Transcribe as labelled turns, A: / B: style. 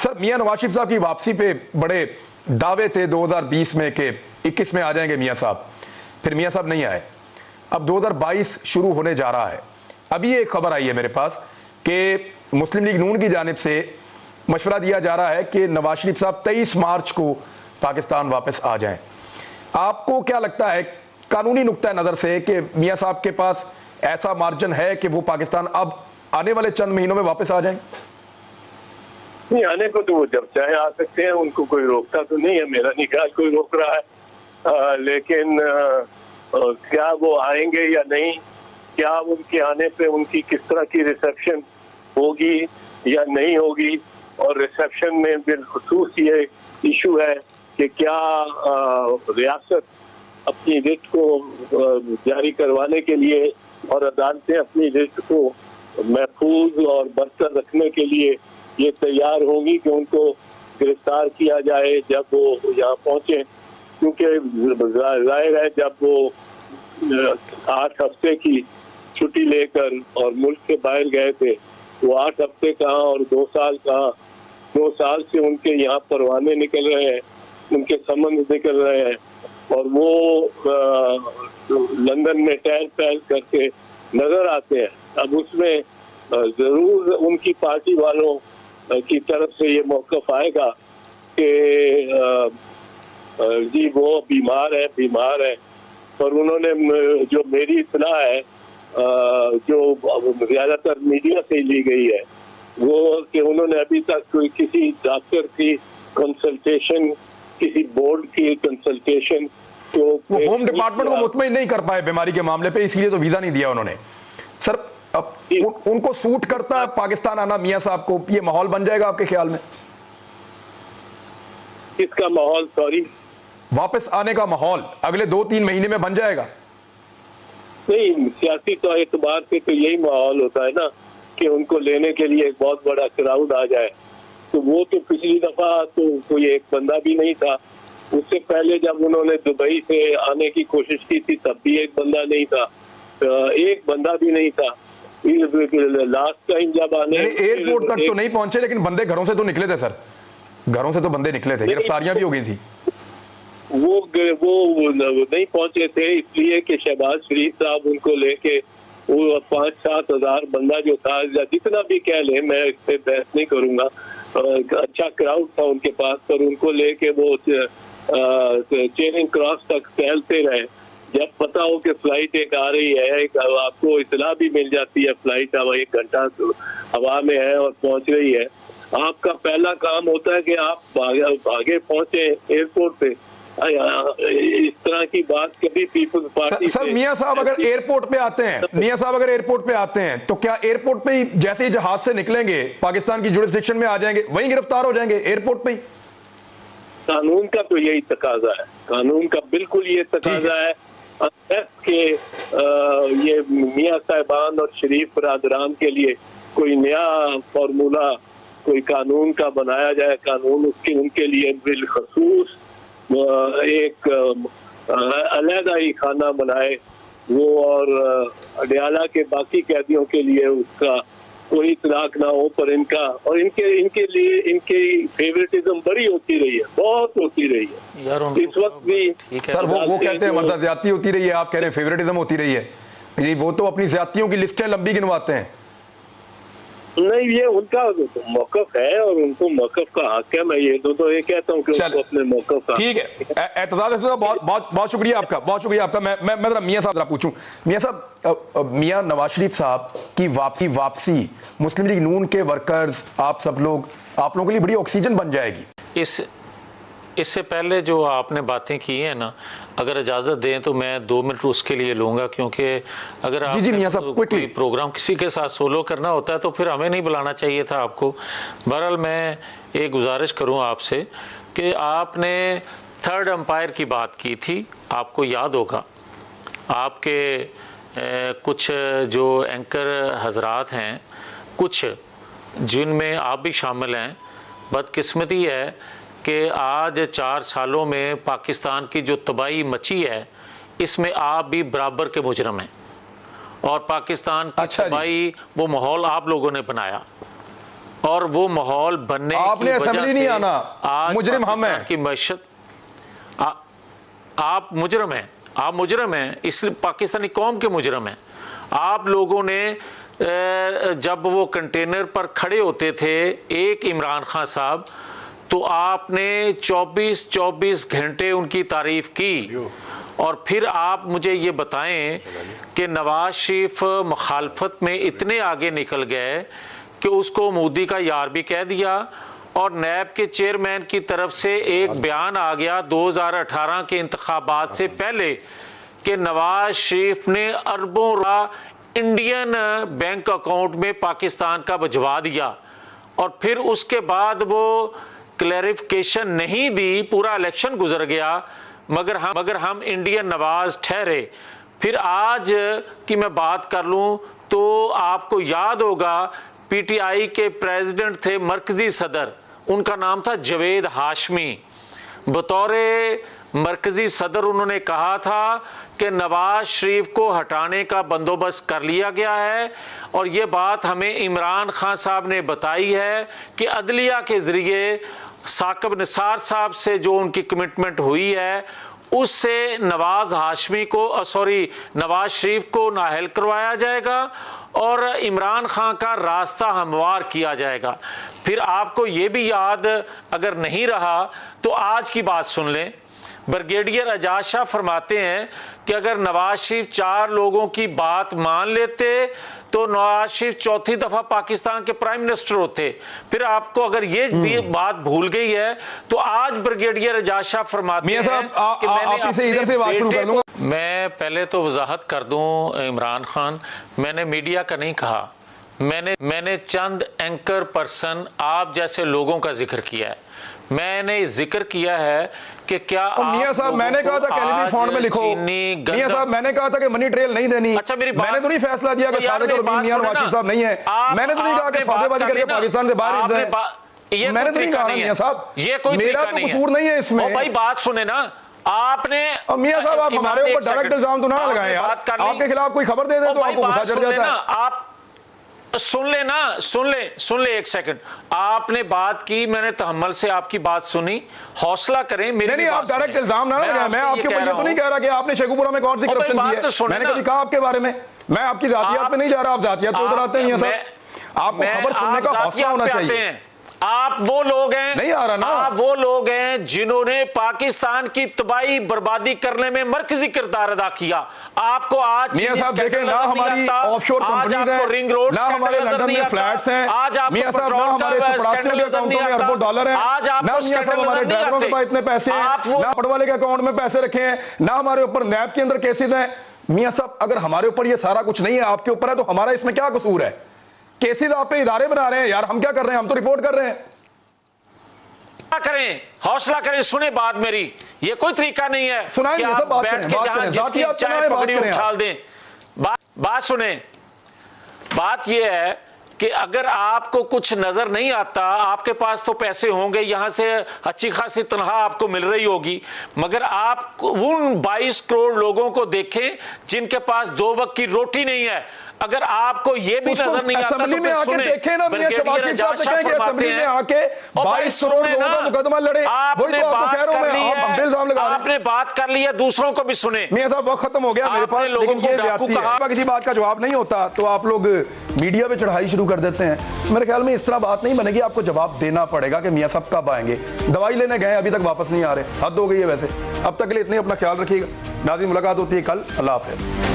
A: Sir, मियां नवाज शरीफ साहब की वापसी पे बड़े दावे थे 2020 में कि 21 में आ जाएंगे मियां साहब, फिर मियां साहब नहीं आए। अब 2022 शुरू होने जा रहा है। अभी एक खबर आई है मेरे पास कि मुस्लिम लीग नून की जानिब से मशवरा दिया जा रहा है कि नवाज शरीफ साहब 23 मार्च को पाकिस्तान वापस आ जाएं। आपको क्या लगता है कानूनी नुक्ता नज़र से कि मियां साहब के पास ऐसा मार्जिन है कि वो पाकिस्तान अब आने वाले चंद महीनों में वापस आ जाएं?
B: नहीं, आने को तो वो जब चाहे आ सकते हैं, उनको कोई रोकता तो नहीं है, मेरा नहीं ख्याल कोई रोक रहा है। लेकिन क्या वो आएंगे या नहीं, क्या उनके आने पे उनकी किस तरह की रिसेप्शन होगी या नहीं होगी, और रिसेप्शन में बिलखुसूस ये इशू है कि क्या रियासत अपनी रिट को जारी करवाने के लिए और अदालतें अपनी रिट को महफूज और बरतर रखने के लिए ये तैयार होंगी कि उनको गिरफ्तार किया जाए जब वो यहाँ पहुंचे। क्योंकि जाहिर है जब वो 8 हफ्ते की छुट्टी लेकर और मुल्क से बाहर गए थे, वो 8 हफ्ते कहाँ और 2 साल कहाँ। 2 साल से उनके यहाँ परवाने निकल रहे हैं, उनके समन्स निकल रहे हैं, और वो लंदन में टहल पहल करके नजर आते हैं। अब उसमें जरूर उनकी पार्टी वालों की तरफ से ये मौक़िफ़ आएगा कि जी वो बीमार है। पर उन्होंने जो मेरी इत्तला है जो ज़्यादातर मीडिया से ली गई है वो कि उन्होंने अभी तक कोई किसी डॉक्टर की कंसल्टेशन, किसी बोर्ड की कंसल्टेशन तो
A: वो होम डिपार्टमेंट को मुतमईन नहीं कर पाए बीमारी के मामले पे, इसलिए तो वीजा नहीं दिया उन्होंने। सर, अब उनको सूट करता है पाकिस्तान आना मियां साहब को? ये माहौल बन जाएगा आपके ख्याल में?
B: इसका माहौल, सॉरी,
A: वापस आने का माहौल अगले 2-3 महीने में बन जाएगा?
B: नहीं, सियासी तो एतबार से तो यही माहौल होता है ना कि उनको लेने के लिए एक बहुत बड़ा क्राउड आ जाए। तो वो तो पिछली दफा तो कोई एक बंदा भी नहीं था, उससे पहले जब उन्होंने दुबई से आने की कोशिश की थी तब भी एक बंदा नहीं था, एक बंदा भी नहीं था। लास्ट टाइम जब आने
A: एयरपोर्ट तक तो नहीं पहुंचे, लेकिन बंदे घरों से तो निकले थे सर, घरों से तो बंदे निकले थे, गिरफ्तारियां भी हो गई थी।
B: वो नहीं पहुंचे थे इसलिए कि शहबाज शरीफ साहब उनको लेके वो 5-7 हज़ार बंदा जो था, जितना भी कह ले, मैं इस पे बहस नहीं करूंगा, अच्छा क्राउड था उनके पास, पर उनको लेके वो चेरिंग क्रॉस तक टहलते रहे। जब पता हो कि फ्लाइट एक आ रही है, आपको इतला भी मिल जाती है फ्लाइट अब 1 घंटा हवा में है और पहुंच रही है, आपका पहला काम होता है कि आप भागे पहुंचे एयरपोर्ट पे। इस तरह की बात कभी पीपल्स पार्टी
A: सर, मियां साहब अगर एयरपोर्ट पे आते हैं, मियां साहब अगर एयरपोर्ट पे आते हैं तो क्या एयरपोर्ट पे ही जैसे ही जहाज से निकलेंगे पाकिस्तान की जुरिस्डिक्शन में आ जाएंगे, वहीं गिरफ्तार हो जाएंगे एयरपोर्ट पे ही?
B: कानून का तो यही तकाजा है, कानून का बिल्कुल ये तकाजा है कि ये मियां साहिबान और शरीफ बरादरान के लिए कोई नया फॉर्मूला कोई कानून का बनाया जाए। कानून उसके उनके लिए बिलखसूस एक अलहदा ही खाना बनाए वो, और अडयाला के बाकी कैदियों के लिए उसका कोई इतलाक ना हो, पर इनका और इनके लिए इनकी फेवरेटिज्म बड़ी होती रही है, बहुत होती रही है यार। इस वक्त भी
A: सर वो कहते हैं मतलब ज्यादती होती रही है, आप कह रहे हैं फेवरेटिज्म होती रही है। वो तो अपनी ज्यादतियों की लिस्टें लंबी गिनवाते हैं।
B: नहीं, ये उनका मौक़िफ़ है और उनको मौक़िफ़ का हक है। मैं ये तो ये कहता हूँ कि उनको अपने मौक़िफ़ का। ठीक
A: है, एतजाज़ बहुत शुक्रिया आपका, बहुत शुक्रिया आपका। मैं जरा मियां साहब पूछूं, मियां साहब, मियां नवाज शरीफ साहब की वापसी मुस्लिम लीग नून के वर्कर्स, आप सब लोग, आप लोगों के लिए बड़ी ऑक्सीजन बन जाएगी।
C: इससे पहले जो आपने बातें की हैं ना, अगर इजाज़त दें तो मैं 2 मिनट उसके लिए लूँगा, क्योंकि अगर आप कोई प्रोग्राम किसी के साथ सोलो करना होता है तो फिर हमें नहीं बुलाना चाहिए था आपको। बहरहाल मैं एक गुजारिश करूँ आपसे कि आपने 3rd एम्पायर की बात की थी, आपको याद होगा आपके कुछ जो एंकर हजरात हैं, कुछ जिनमें आप भी शामिल हैं, बदकिस्मती है कि आज 4 सालों में पाकिस्तान की जो तबाही मची है इसमें आप भी बराबर के मुजरम हैं, और पाकिस्तान की तबाही वो माहौल आप लोगों ने बनाया। और वो माहौल बनने
A: आपने
C: की वजह
A: असेंबली
C: से
A: नहीं आना,
C: आज
A: मुजरिम हम हैं
C: की मईशत। आप मुजरिम हैं, इसलिए पाकिस्तानी कौम के मुजरिम हैं। आप लोगों ने जब वो कंटेनर पर खड़े होते थे एक इमरान खान साहब, तो आपने 24 घंटे उनकी तारीफ की, और फिर आप मुझे ये बताएं कि नवाज शरीफ मुखालफत में इतने आगे निकल गए कि उसको मोदी का यार भी कह दिया, और नैब के चेयरमैन की तरफ से एक बयान आ गया 2018 के इंतखाबात से पहले कि नवाज शरीफ ने अरबों इंडियन बैंक अकाउंट में पाकिस्तान का भिजवा दिया, और फिर उसके बाद वो क्लैरिफिकेशन नहीं दी, पूरा इलेक्शन गुजर गया, मगर हम इंडियन नवाज ठहरे। फिर आज की मैं बात कर लूं तो आपको याद होगा पीटीआई के प्रेसिडेंट थे मरकजी सदर, उनका नाम था जवेद हाशमी। बतौर मरकजी सदर उन्होंने कहा था कि नवाज शरीफ को हटाने का बंदोबस्त कर लिया गया है, और ये बात हमें इमरान खान साहब ने बताई है कि अदलिया के ज़रिए साकिब निसार साहब से जो उनकी कमिटमेंट हुई है उससे नवाज शरीफ को नाअहल करवाया जाएगा और इमरान खान का रास्ता हमवार किया जाएगा। फिर आपको ये भी याद अगर नहीं रहा तो आज की बात सुन लें। ब्रिगेडियर एजाज शाह फरमाते हैं कि अगर नवाज शरीफ 4 लोगों की बात मान लेते तो नवाज शरीफ चौथी दफा पाकिस्तान के प्राइम मिनिस्टर होते। फिर आपको अगर ये बात भूल गई है तो आज ब्रिगेडियर एजाज शाह फरमाते हैं कि मैं पहले तो वजाहत कर दूं इमरान खान, मैंने मीडिया का नहीं कहा, मैंने चंद एंकर पर्सन आप जैसे लोगों का जिक्र किया है। मैंने जिक्र किया है कि क्या
A: मियां साहब मैंने कहा था कैनेडी फंड में लिखो, मियां साहब मैंने कहा था कि मनी ट्रेल नहीं देनी।
C: अच्छा मेरी बात,
A: मैंने तो नहीं फैसला दिया कि सादिक और मियां नवाज साहब नहीं है, मैंने तो नहीं कहा कि सौदेबाजी करके पाकिस्तान से बाहर जाए, मैंने तो नहीं कहा मियां साहब,
C: ये कोई
A: मेरा तो कसूर नहीं है इसमें।
C: भाई बात सुने ना आपने,
A: मियां साहब आप हमारे ऊपर डायरेक्ट इल्जाम तो ना लगाएं यार, आपके खिलाफ कोई खबर दे दे तो आपको गुस्सा चढ़ जाता है।
C: आप सुन ले एक सेकंड, आपने बात की, मैंने तहम्मुल से आपकी बात सुनी, हौसला करें। मेरे
A: नहीं आप डायरेक्ट इल्जाम ना लगाएं, मैं आपके ऊपर ये तो नहीं कह रहा कि आपने शेखुपुरा में कौन सी करप्शन की है, मैंने कभी कहा आपके बारे में, मैं आपकी जातियात पे नहीं जा रहा, आप जातियात पे उतर आते हैं। आपको खबर सुनने का हौसला होना चाहिए।
C: आप वो लोग हैं,
A: नहीं आ रहा ना,
C: आप वो लोग हैं जिन्होंने पाकिस्तान की तबाही बर्बादी करने में मरकजी किरदार अदा किया। आपको आज
A: मियां साहब देखें ना हमारी ऑफशोर कंपनीज हैं,
C: रिंग रोड
A: ना हमारे लंदन में फ्लैट्स हैं, आज आप मियां साहब ना हमारे चपरासियों के अकाउंटों में अरबों डॉलर हैं,
C: आज आप
A: ना मियां साहब हमारे ड्राइवरों के पास इतने पैसे हैं, ना पटवाले के अकाउंट में पैसे रखे हैं, ना हमारे ऊपर नैब के अंदर केसेस हैं। मियां साहब अगर हमारे ऊपर ये सारा कुछ नहीं है, आपके ऊपर है, तो हमारा इसमें क्या कसूर है? केसेस आप पे इदारे बना रहे हैं यार, हम क्या कर रहे हैं, हम तो रिपोर्ट कर रहे हैं।
C: करें, हौसला करें, सुने बात मेरी, ये कोई तरीका नहीं है
A: कि आप बैठ के जहां जिसकी चाहे पगड़ी उछाल दें।
C: बात सुने, बात ये है कि अगर आपको कुछ नजर नहीं आता, आपके पास तो पैसे होंगे, यहां से अच्छी खासी तनख्वाह आपको मिल रही होगी, मगर आप उन 22 करोड़ लोगों को देखें जिनके पास 2 वक्त की रोटी नहीं है। अगर आपको ये भी नजर नहीं आता तो फिर सुने,
A: देखें ना मियां शहबाज शरीफ साहब देखें कि असेंबली में आके 22 करोड़ लोगों का मुकदमा लड़े,
C: आपने बात कर ली है, दूसरों को भी सुने।
A: मियां साहब वक्त खत्म हो गया मेरे पास, लेकिन ये किसी बात का जवाब नहीं होता तो आप लोग मीडिया पे चढ़ाई शुरू कर देते हैं। मेरे ख्याल में इस तरह बात नहीं बनेगी, आपको जवाब देना पड़ेगा कि मियां साहब कब आएंगे। दवाई लेने गए अभी तक वापस नहीं आ रहे, हद हो गई है। वैसे अब तक के लिए इतने अपना ख्याल रखिएगा। नाज़रीन मुलाकात होती है कल, अल्लाह हाफ़िज़।